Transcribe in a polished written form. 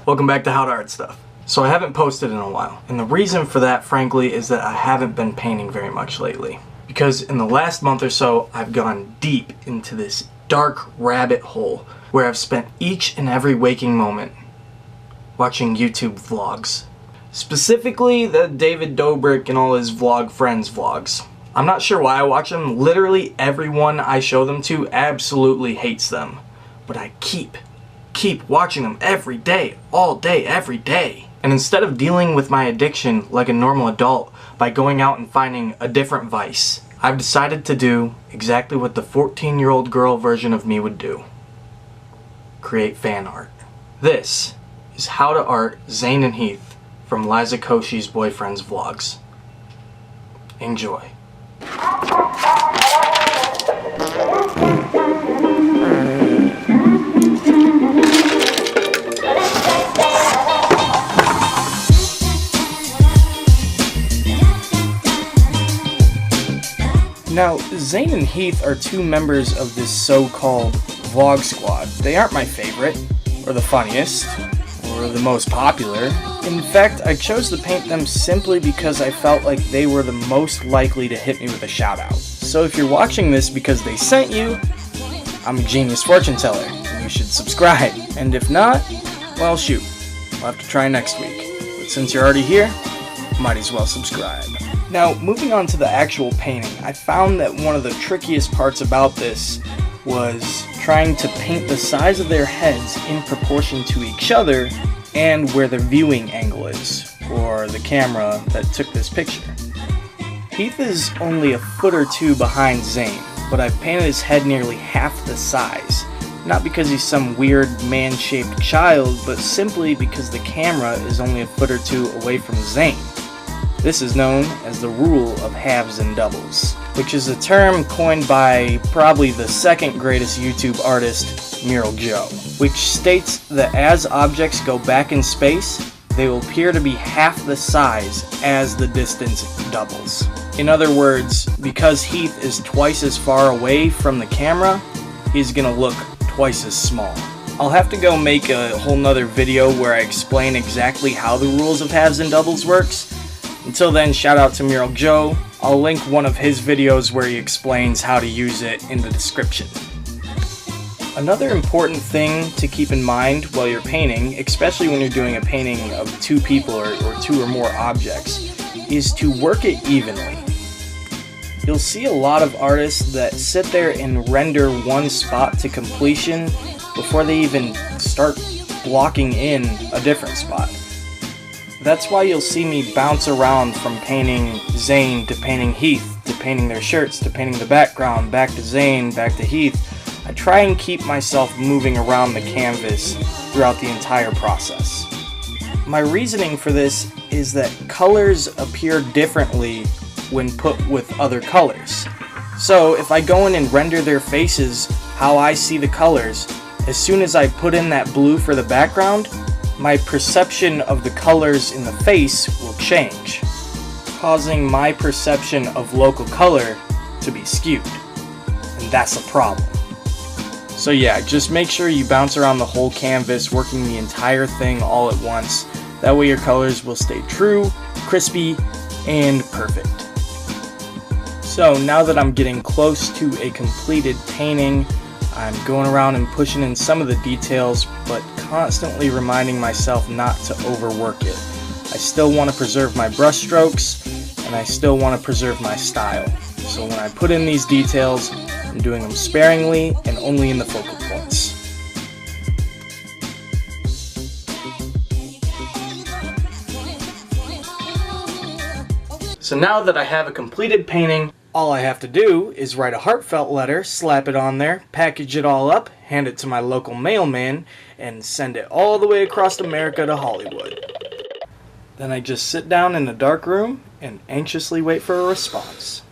Welcome back to How to Art Stuff. So I haven't posted in a while, and the reason for that, frankly, is that I haven't been painting very much lately. Because in the last month or so, I've gone deep into this dark rabbit hole where I've spent each and every waking moment watching YouTube vlogs. Specifically, the David Dobrik and all his vlog friends vlogs. I'm not sure why I watch them. Literally everyone I show them to absolutely hates them. But I keep watching them every day, all day, every day. And instead of dealing with my addiction like a normal adult by going out and finding a different vice, I've decided to do exactly what the 14-year-old girl version of me would do. Create fan art. This is How to Art ZANE and HEATH from LIZA KOSHYS Boyfriend's Vlogs. Enjoy. Now, ZANE and HEATH are two members of this so-called vlog squad. They aren't my favorite, or the funniest, or the most popular. In fact, I chose to paint them simply because I felt like they were the most likely to hit me with a shout-out. So if you're watching this because they sent you, I'm a genius fortune teller, and you should subscribe. And if not, well shoot, we'll have to try next week. But since you're already here, might as well subscribe. Now, moving on to the actual painting, I found that one of the trickiest parts about this was trying to paint the size of their heads in proportion to each other and where the viewing angle is, or the camera that took this picture. Heath is only a foot or two behind ZANE, but I've painted his head nearly half the size. Not because he's some weird man-shaped child, but simply because the camera is only a foot or two away from ZANE. This is known as the rule of halves and doubles, which is a term coined by probably the second greatest YouTube artist, Mural Joe, which states that as objects go back in space, they will appear to be half the size as the distance doubles. In other words, because Heath is twice as far away from the camera, he's gonna look twice as small. I'll have to go make a whole nother video where I explain exactly how the rules of halves and doubles works. Until then, shout out to Mural Joe. I'll link one of his videos where he explains how to use it in the description. Another important thing to keep in mind while you're painting, especially when you're doing a painting of two people or two or more objects, is to work it evenly. You'll see a lot of artists that sit there and render one spot to completion before they even start blocking in a different spot. That's why you'll see me bounce around from painting ZANE to painting Heath, to painting their shirts, to painting the background, back to ZANE, back to Heath. I try and keep myself moving around the canvas throughout the entire process. My reasoning for this is that colors appear differently when put with other colors. So if I go in and render their faces how I see the colors, as soon as I put in that blue for the background, my perception of the colors in the face will change, causing my perception of local color to be skewed. And that's a problem. So yeah, just make sure you bounce around the whole canvas, working the entire thing all at once. That way your colors will stay true, crispy, and perfect. So now that I'm getting close to a completed painting, I'm going around and pushing in some of the details, but constantly reminding myself not to overwork it. I still want to preserve my brush strokes, and I still want to preserve my style. So when I put in these details, I'm doing them sparingly and only in the focal points. So now that I have a completed painting, all I have to do is write a heartfelt letter, slap it on there, package it all up, hand it to my local mailman, and send it all the way across America to Hollywood. Then I just sit down in a dark room and anxiously wait for a response.